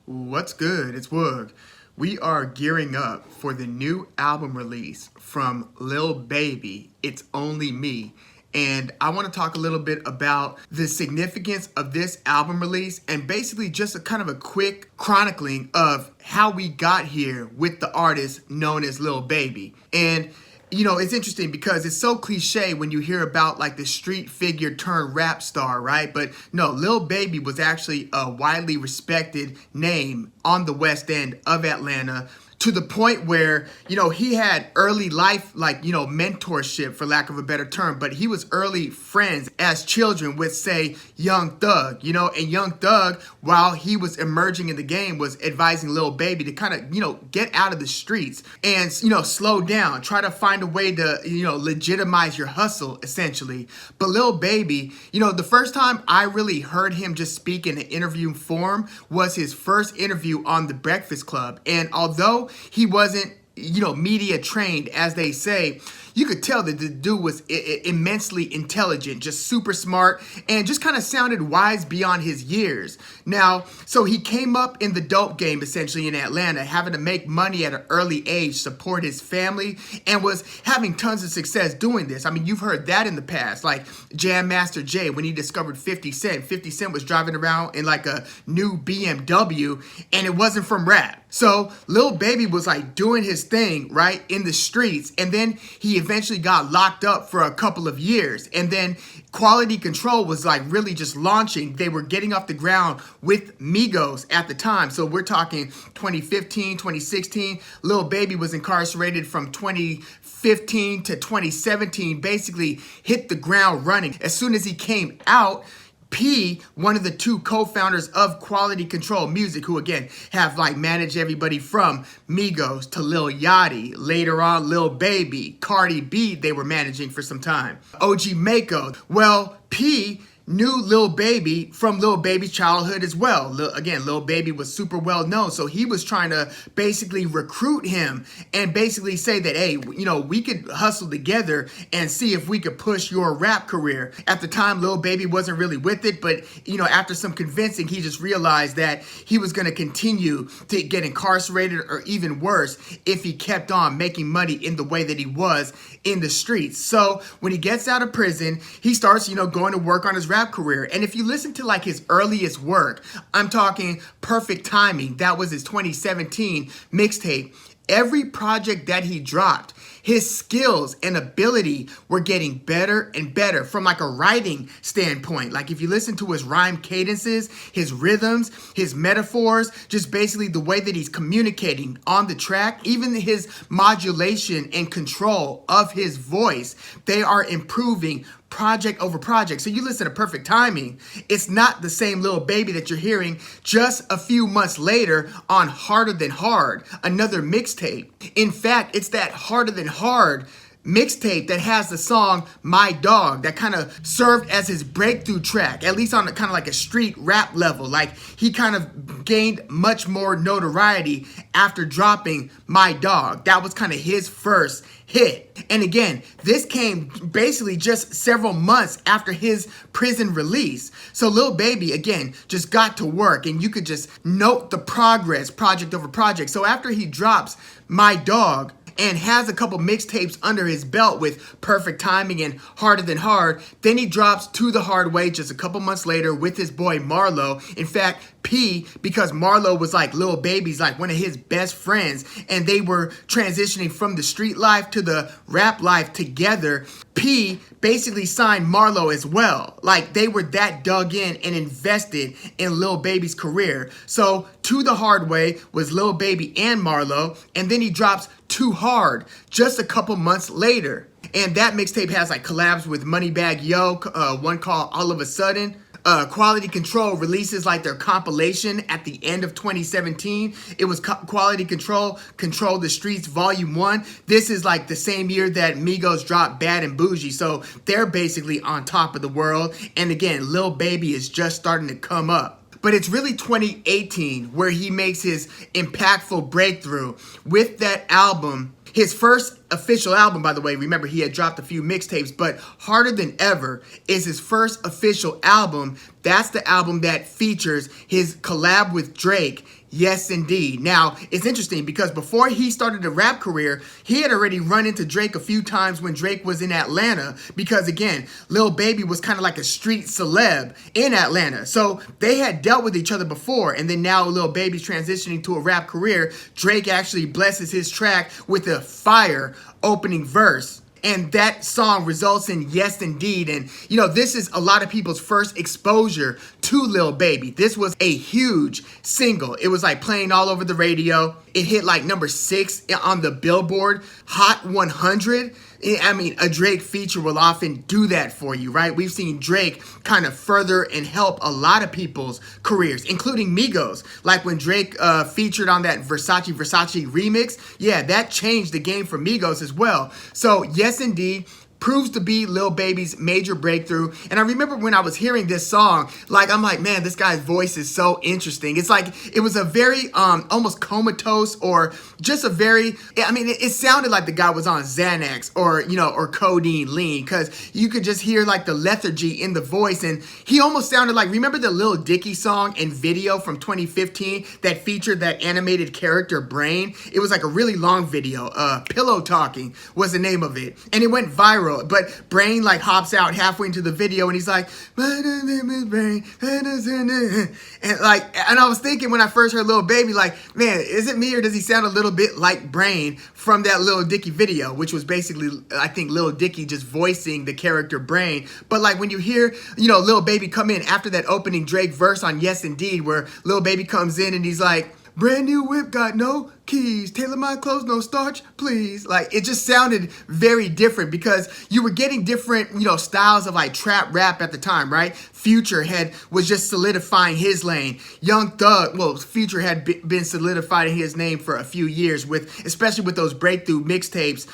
What's good? It's Woog. We are gearing up for the new album release from Lil Baby, It's Only Me. And I want to talk a little bit about the significance of this album release and basically just a kind of a quick chronicling of how we got here with the artist known as Lil Baby. And it's interesting because it's so cliche when you hear about like the street figure turned rap star, right? But no, Lil Baby was actually a widely respected name on the West End of Atlanta, to the point where, he had early life, mentorship, for lack of a better term, but he was early friends as children with, say, Young Thug, and Young Thug, while he was emerging in the game, was advising Lil Baby to kind of, get out of the streets and, slow down, try to find a way to, legitimize your hustle, essentially. But Lil Baby, the first time I really heard him just speak in an interview form was his first interview on The Breakfast Club. And although he wasn't, media trained, as they say, you could tell that the dude was immensely intelligent, just super smart, and just kind of sounded wise beyond his years. Now, so he came up in the dope game, essentially, in Atlanta, having to make money at an early age, support his family, and was having tons of success doing this. I mean, you've heard that in the past, like Jam Master Jay, when he discovered 50 Cent. 50 Cent was driving around in like a new BMW, and it wasn't from rap. So Lil Baby was like doing his thing, right, in the streets, and then he eventually got locked up for a couple of years. And then Quality Control was like really just launching. They were getting off the ground with Migos at the time. So we're talking 2015, 2016. Lil Baby was incarcerated from 2015 to 2017, basically hit the ground running. As soon as he came out, P, one of the two co-founders of Quality Control Music, who again have like managed everybody from Migos to Lil Yachty, later on Lil Baby, Cardi B, they were managing for some time. OG Mako. Well, P knew Lil Baby from Lil Baby's childhood as well. Lil Baby was super well known, so he was trying to basically recruit him and basically say that, hey, we could hustle together and see if we could push your rap career. At the time, Lil Baby wasn't really with it, but after some convincing, he just realized that he was going to continue to get incarcerated, or even worse, if he kept on making money in the way that he was in the streets. So when he gets out of prison, he starts, going to work on his rap career. And if you listen to like his earliest work, I'm talking Perfect Timing, that was his 2017 mixtape. Every project that he dropped, his skills and ability were getting better and better from like a writing standpoint. Like if you listen to his rhyme cadences, his rhythms, his metaphors, just basically the way that he's communicating on the track, even his modulation and control of his voice, they are improving project over project. So you listen to Perfect Timing, it's not the same Lil Baby that you're hearing just a few months later on Harder Than Hard, another mixtape. In fact, it's that Harder Than Hard mixtape that has the song My Dawg that kind of served as his breakthrough track, at least on kind of like a street rap level. Like he kind of gained much more notoriety after dropping My Dawg. That was kind of his first hit. And again, this came basically just several months after his prison release. So Lil Baby, again, just got to work, and you could just note the progress project over project. So after he drops My Dawg and has a couple mixtapes under his belt with Perfect Timing and Harder Than Hard, then he drops To The Hard Way just a couple months later with his boy Marlo. In fact, P, because Marlo was like Lil Baby's like one of his best friends, and they were transitioning from the street life to the rap life together, P basically signed Marlo as well. Like they were that dug in and invested in Lil Baby's career. So To The Hard Way was Lil Baby and Marlo, and then he drops Too Hard just a couple months later. And that mixtape has like collabs with Moneybagg Yo, one called All of a Sudden. Quality Control releases like their compilation at the end of 2017. It was Quality Control, Control the Streets Volume 1. This is like the same year that Migos dropped Bad and Bougie. So they're basically on top of the world. And again, Lil Baby is just starting to come up. But it's really 2018 where he makes his impactful breakthrough with that album, his first official album, by the way. Remember, he had dropped a few mixtapes, but Harder Than Ever is his first official album. That's the album that features his collab with Drake. Yes, indeed. Now, it's interesting because before he started a rap career, he had already run into Drake a few times when Drake was in Atlanta because, again, Lil Baby was kind of like a street celeb in Atlanta. So they had dealt with each other before, and then now Lil Baby's transitioning to a rap career. Drake actually blesses his track with a fire opening verse. And that song results in Yes Indeed. And, you know, this is a lot of people's first exposure to Lil Baby. This was a huge single. It was like playing all over the radio. It hit like number 6 on the Billboard Hot 100. I mean, a Drake feature will often do that for you, right? We've seen Drake kind of further and help a lot of people's careers, including Migos. Like when Drake featured on that Versace remix, yeah, that changed the game for Migos as well. So, yes, indeed, proves to be Lil Baby's major breakthrough. And I remember when I was hearing this song, like, I'm like, man, this guy's voice is so interesting. It's like, it was a very almost comatose, or just a very, I mean, it sounded like the guy was on Xanax or, you know, or codeine lean, because you could just hear like the lethargy in the voice. And he almost sounded like, remember the Lil Dicky song and video from 2015 that featured that animated character Brain? It was like a really long video. Pillow Talking was the name of it. And it went viral. But Brain like hops out halfway into the video and he's like, my name is Brain. And like, and I was thinking when I first heard Lil Baby, like, man, is it me or does he sound a little bit like Brain from that Lil Dicky video, which was basically, I think, Lil Dicky just voicing the character Brain. But like when you hear, you know, Lil Baby come in after that opening Drake verse on Yes Indeed, where Lil Baby comes in and he's like, brand new whip, got no keys, tailor my clothes, no starch, please. Like, it just sounded very different because you were getting different, you know, styles of like trap rap at the time, right? Future was just solidifying his lane. Young Thug, well, Future had been solidifying his name for a few years, with especially with those breakthrough mixtapes,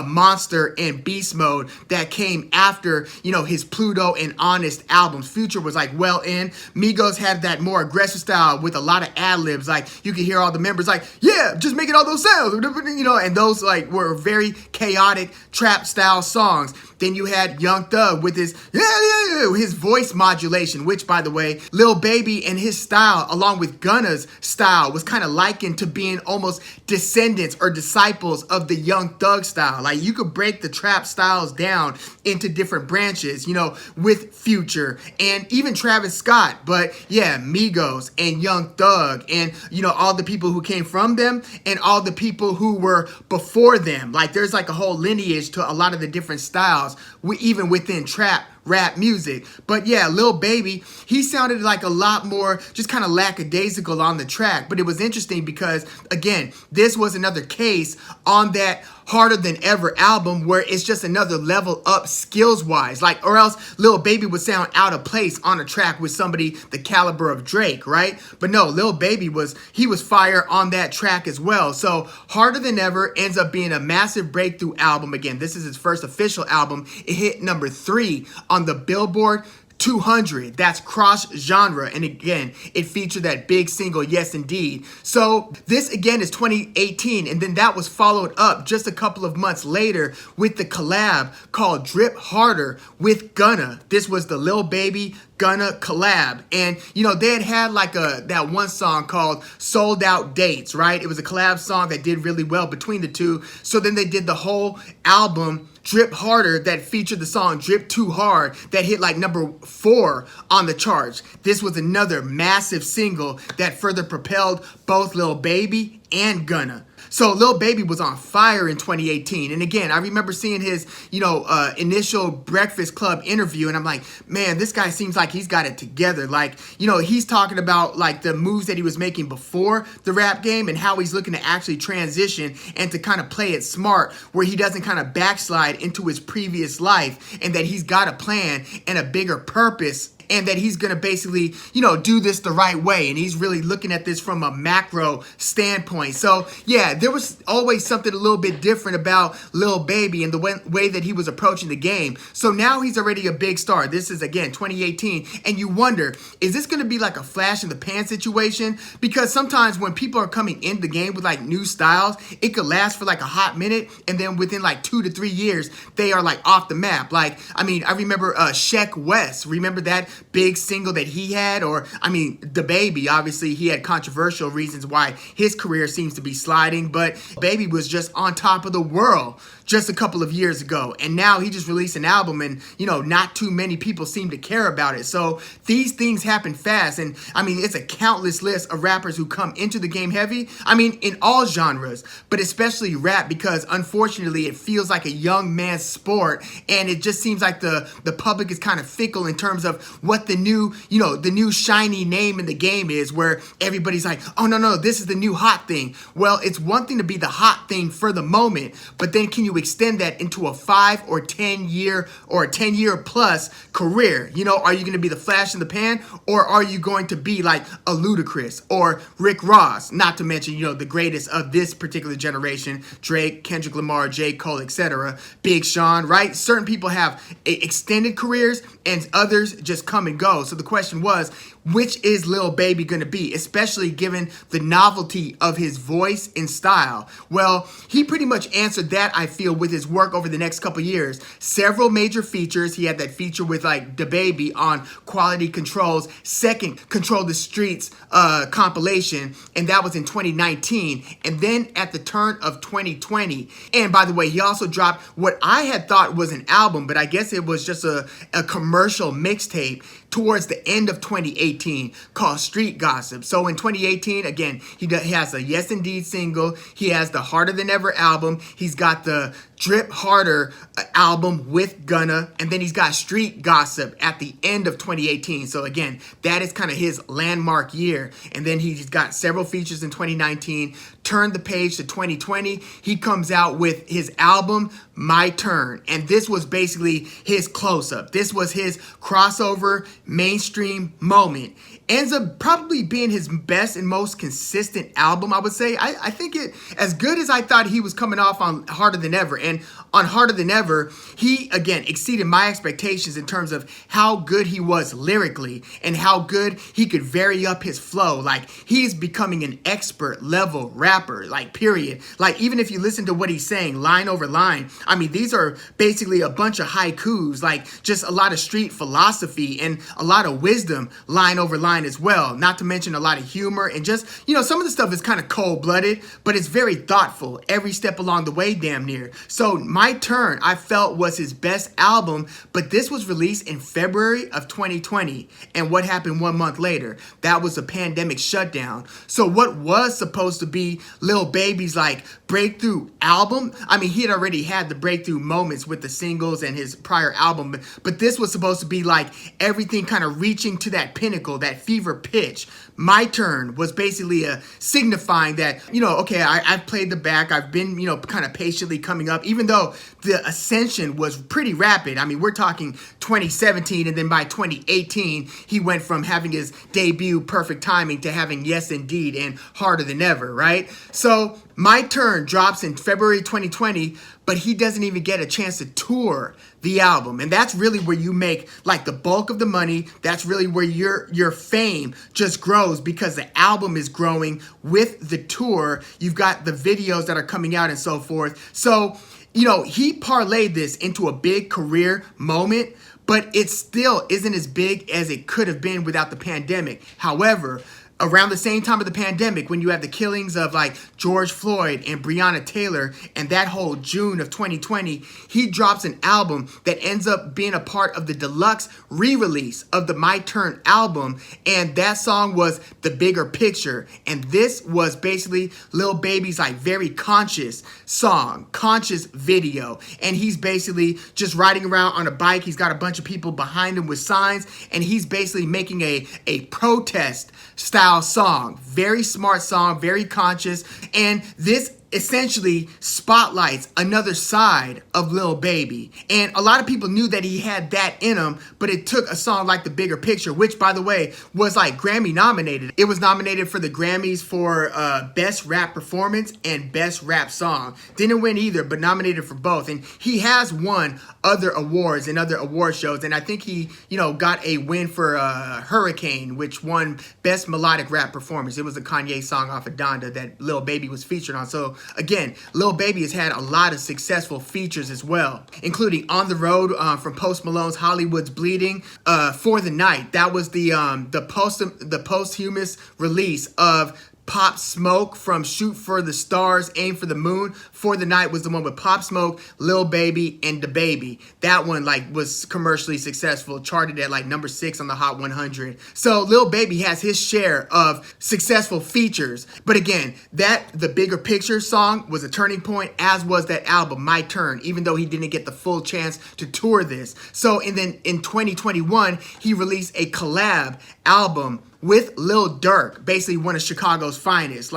Monster and Beast Mode, that came after, you know, his Pluto and Honest albums. Future was like well in. Migos had that more aggressive style with a lot of ad-libs. Like, you could hear all the members like, yeah, just making all those sounds, you know, and those like were very chaotic trap style songs. Then you had Young Thug with his his voice modulation, which, by the way, Lil Baby and his style, along with Gunna's style, was kind of likened to being almost descendants or disciples of the Young Thug style. Like, you could break the trap styles down into different branches, you know, with Future and even Travis Scott. But yeah, Migos and Young Thug and, you know, all the people who came from them and all the people who were before them. Like, there's like a whole lineage to a lot of the different styles, even within trap rap music. But yeah, Lil Baby, he sounded like a lot more just kind of lackadaisical on the track. But it was interesting because, again, this was another case on that Harder Than Ever album where it's just another level up skills wise. Like, or else Lil Baby would sound out of place on a track with somebody the caliber of Drake, right? But no, Lil Baby was fire on that track as well. So Harder Than Ever ends up being a massive breakthrough album. Again, this is his first official album. It hit number 3 on the Billboard 200. That's cross genre, and again, it featured that big single Yes Indeed. So this again is 2018, and then that was followed up just a couple of months later with the collab called Drip Harder with Gunna. This was the Lil Baby Gunna collab, and you know, they had like that one song called Sold Out Dates, right? It was a collab song that did really well between the two. So then they did the whole album Drip Harder that featured the song Drip Too Hard that hit like number 4 on the charts. This was another massive single that further propelled both Lil Baby and Gunna. So Lil Baby was on fire in 2018. And again, I remember seeing his, you know, initial Breakfast Club interview, and I'm like, man, this guy seems like he's got it together. Like, you know, he's talking about like the moves that he was making before the rap game and how he's looking to actually transition and to kind of play it smart where he doesn't kind of backslide into his previous life, and that he's got a plan and a bigger purpose and that he's gonna basically, do this the right way, and he's really looking at this from a macro standpoint. So yeah, there was always something a little bit different about Lil Baby and the way that he was approaching the game. So now he's already a big star. This is, again, 2018, and you wonder, is this gonna be like a flash in the pan situation? Because sometimes when people are coming in the game with like new styles, it could last for like a hot minute, and then within like 2 to 3 years, they are like off the map. Like, I mean, I remember Sheck West. Remember that big single that he had? Or, I mean, the Baby, obviously, he had controversial reasons why his career seems to be sliding, but Baby was just on top of the world just a couple of years ago, and now he just released an album, and not too many people seem to care about it. So these things happen fast, and I mean, it's a countless list of rappers who come into the game heavy, I mean, in all genres, but especially rap, because unfortunately it feels like a young man's sport, and it just seems like the public is kind of fickle in terms of what the new the new shiny name in the game is, where everybody's like, oh no, this is the new hot thing. Well, it's one thing to be the hot thing for the moment, but then can you extend that into a 5 or 10 year or a 10-year plus career? Are you going to be the flash in the pan, or are you going to be like a Ludacris or Rick Ross? Not to mention, the greatest of this particular generation, Drake, Kendrick Lamar, J. Cole, etc., Big Sean, right? Certain people have extended careers and others just come and go. So the question was, which is Lil Baby going to be, especially given the novelty of his voice and style? Well, he pretty much answered that, I feel, with his work over the next couple years. Several major features. He had that feature with like DaBaby on Quality Control's second Control the Streets compilation, and that was in 2019. And then at the turn of 2020, and by the way, he also dropped what I had thought was an album, but I guess it was just a commercial mixtape towards the end of 2018 called Street Gossip. So in 2018, again, he has a Yes Indeed single. He has the Harder Than Ever album. He's got the Drip Harder album with Gunna, and then he's got Street Gossip at the end of 2018. So again, that is kind of his landmark year. And then he's got several features in 2019. Turn the page to 2020. He comes out with his album, My Turn. And this was basically his close-up. This was his crossover mainstream moment. Ends up probably being his best and most consistent album, I would say. I think it, as good as I thought he was coming off on Harder Than Ever, and on Harder Than Ever, he, again, exceeded my expectations in terms of how good he was lyrically and how good he could vary up his flow. Like, he's becoming an expert level rapper, like, period. Like, even if you listen to what he's saying line over line, I mean, these are basically a bunch of haikus, like just a lot of street philosophy and a lot of wisdom line over line as well. Not to mention a lot of humor and just, some of the stuff is kind of cold-blooded, but it's very thoughtful every step along the way, damn near. So My Turn, I felt, was his best album, but this was released in February of 2020. And what happened 1 month later? That was a pandemic shutdown. So what was supposed to be Lil Baby's like breakthrough album, I mean, he had already had the breakthrough moments with the singles and his prior album, but this was supposed to be like everything kind of reaching to that pinnacle, that fever pitch. My Turn was basically signifying that, okay, I've played the back, I've been, kind of patiently coming up, even though the ascension was pretty rapid. I mean, we're talking 2017, and then by 2018, he went from having his debut Perfect Timing to having Yes Indeed and Harder Than Ever, right? So My Turn drops in February 2020, but he doesn't even get a chance to tour the album. And that's really where you make like the bulk of the money. That's really where your fame just grows, because the album is growing with the tour. You've got the videos that are coming out and so forth. So, he parlayed this into a big career moment, but it still isn't as big as it could have been without the pandemic. However, around the same time of the pandemic, when you have the killings of like George Floyd and Breonna Taylor, and that whole June of 2020, he drops an album that ends up being a part of the deluxe re-release of the My Turn album, and that song was The Bigger Picture. And this was basically Lil Baby's like very conscious song, conscious video, and he's basically just riding around on a bike. He's got a bunch of people behind him with signs, and he's basically making a protest style song. Very smart song, very conscious. And this essentially spotlights another side of Lil Baby. And a lot of people knew that he had that in him, but it took a song like The Bigger Picture, which, by the way, was like Grammy nominated. It was nominated for the Grammys for Best Rap Performance and Best Rap Song. Didn't win either, but nominated for both. And he has won other awards and other award shows. And I think he, got a win for Hurricane, which won Best Melodic Rap Performance. It was a Kanye song off of Donda that Lil Baby was featured on. So again, Lil Baby has had a lot of successful features as well, including On the Road from Post Malone's Hollywood's Bleeding, For the Night. That was the posthumous release of Pop Smoke from Shoot for the Stars, Aim for the Moon. For the Night was the one with Pop Smoke, Lil Baby, and DaBaby. That one was commercially successful, charted at number 6 on the Hot 100. So Lil Baby has his share of successful features. But again, The Bigger Picture song was a turning point, as was that album, My Turn, even though he didn't get the full chance to tour this. So and then in 2021, he released a collab album with Lil Durk, basically one of Chicago's finest.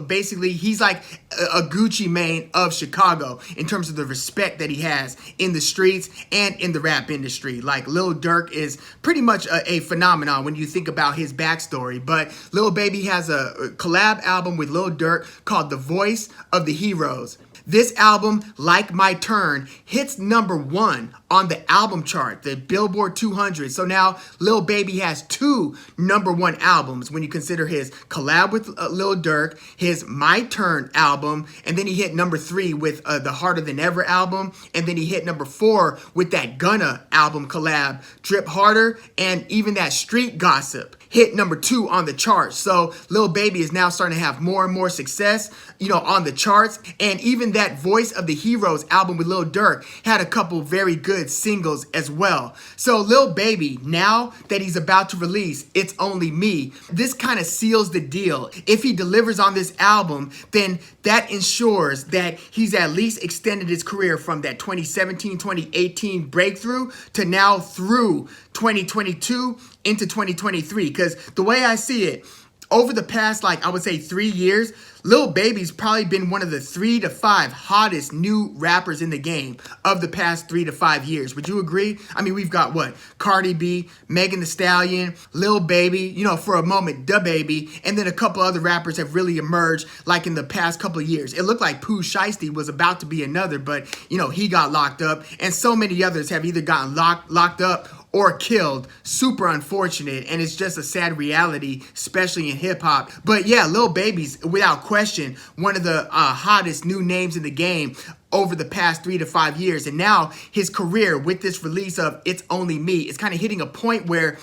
Basically, he's like a Gucci Mane of Chicago in terms of the respect that he has in the streets and in the rap industry. Lil Durk is pretty much a phenomenon when you think about his backstory. But Lil Baby has a collab album with Lil Durk called The Voice of the Heroes. This album, like My Turn, hits number 1 on the album chart, the Billboard 200. So now Lil Baby has 2 number 1 albums when you consider his collab with Lil Durk, his My Turn album, and then he hit number 3 with the Harder Than Ever album, and then he hit number 4 with that Gunna album collab, Drip Harder, and even that Street Gossip hit number 2 on the charts. So Lil Baby is now starting to have more and more success, on the charts. And even that Voice of the Heroes album with Lil Durk had a couple very good singles as well. So Lil Baby, now that he's about to release It's Only Me, this kind of seals the deal. If he delivers on this album, then that ensures that he's at least extended his career from that 2017, 2018 breakthrough to now through 2022 into 2023. Because the way I see it, over the past, I would say 3 years, Lil Baby's probably been one of the 3 to 5 hottest new rappers in the game of the past 3 to 5 years. Would you agree? I mean, we've got Cardi B, Megan Thee Stallion, Lil Baby, for a moment, DaBaby, and then a couple other rappers have really emerged in the past couple of years. It looked like Pooh Shiesty was about to be another, but, he got locked up, and so many others have either gotten locked up or killed. Super unfortunate, and it's just a sad reality, especially in hip-hop. But yeah, Lil Baby's, without question, one of the hottest new names in the game over the past 3 to 5 years. And now his career with this release of It's Only Me is kind of hitting a point where,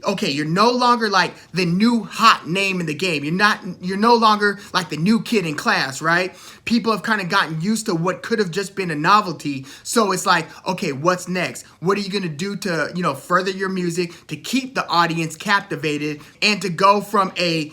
okay, you're no longer the new hot name in the game. You're no longer the new kid in class, right? People have kind of gotten used to what could have just been a novelty. So it's okay, what's next? What are you going to do to, further your music, to keep the audience captivated, and to go from a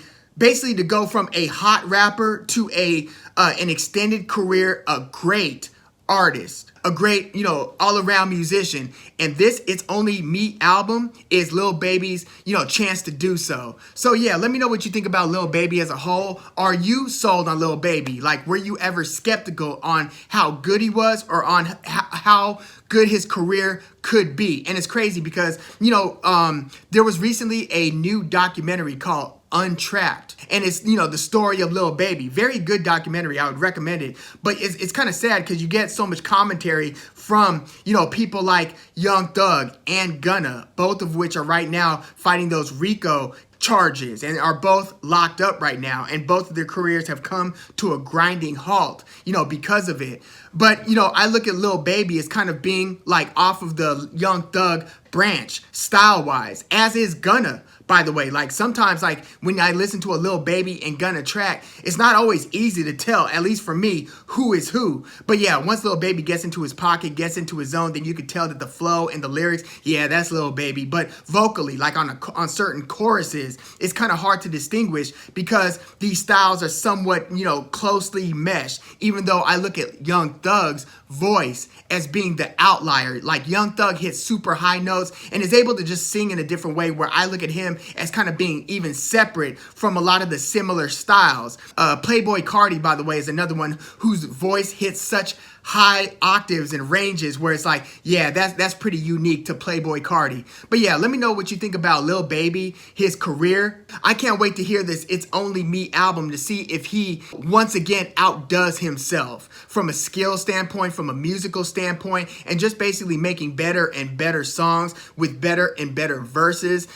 hot rapper to an extended career, a great artist, a great, all-around musician. And this It's Only Me album is Lil Baby's, chance to do so. So yeah, let me know what you think about Lil Baby as a whole. Are you sold on Lil Baby? Were you ever skeptical on how good he was, or on how good his career could be? And it's crazy because, there was recently a new documentary called Untrapped, and it's the story of Lil Baby. Very good documentary, I would recommend it. But it's kind of sad because you get so much commentary from people like Young Thug and Gunna, both of which are right now fighting those RICO charges and are both locked up right now, and both of their careers have come to a grinding halt because of it. But I look at Lil Baby as kind of being off of the Young Thug branch style wise, as is Gunna, by the way. Sometimes when I listen to a Lil Baby and Gunna track, it's not always easy to tell, at least for me, who is who. But yeah, once Lil Baby gets into his pocket, gets into his zone, then you can tell that the flow and the lyrics, yeah, that's Lil Baby. But vocally, on certain choruses, it's kind of hard to distinguish because these styles are somewhat, closely meshed. Even though I look at Young Thug's voice as being the outlier. Young Thug hits super high notes and is able to just sing in a different way, where I look at him him as kind of being even separate from a lot of the similar styles. Playboi Carti, by the way, is another one whose voice hits such high octaves and ranges where it's like, yeah, that's pretty unique to Playboi Carti. But yeah, let me know what you think about Lil Baby, his career. I can't wait to hear this It's Only Me album to see if he once again outdoes himself from a skill standpoint, from a musical standpoint, and just basically making better and better songs with better and better verses.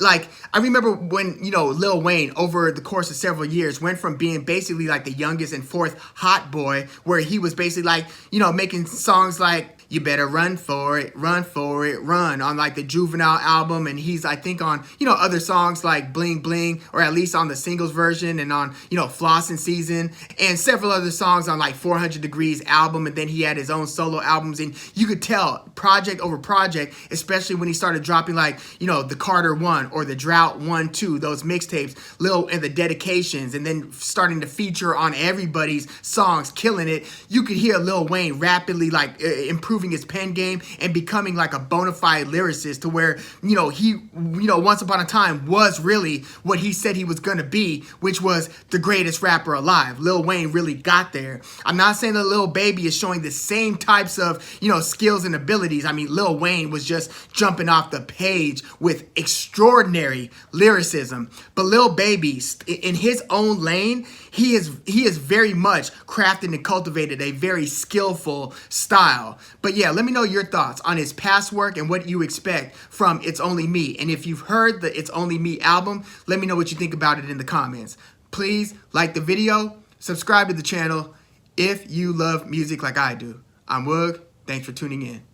Like, I remember when, you know, Lil Wayne over the course of several years went from being basically like the youngest and fourth hot boy, where he was basically like, you know, making songs like You Better Run For It, Run For It, Run on like the Juvenile album. And he's, I think, on, you know, other songs like Bling Bling, or at least on the singles version, and on, you know, Flossin' Season, and several other songs on like 400 Degrees album. And then he had his own solo albums, and you could tell project over project, especially when he started dropping like, you know, the Carter 1 or the Drought 1, 2, those mixtapes, Lil, and the dedications, and then starting to feature on everybody's songs, killing it. You could hear Lil Wayne rapidly like improving his pen game and becoming like a bona fide lyricist, to where, you know, he, you know, once upon a time was really what he said he was gonna be, which was the greatest rapper alive. Lil Wayne really got there. I'm not saying that Lil Baby is showing the same types of, you know, skills and abilities. I mean, Lil Wayne was just jumping off the page with extraordinary lyricism. But Lil Baby, in his own lane, he is very much crafted and cultivated a very skillful style. But yeah, let me know your thoughts on his past work and what you expect from It's Only Me. And if you've heard the It's Only Me album, let me know what you think about it in the comments. Please like the video, subscribe to the channel if you love music like I do. I'm Woog. Thanks for tuning in.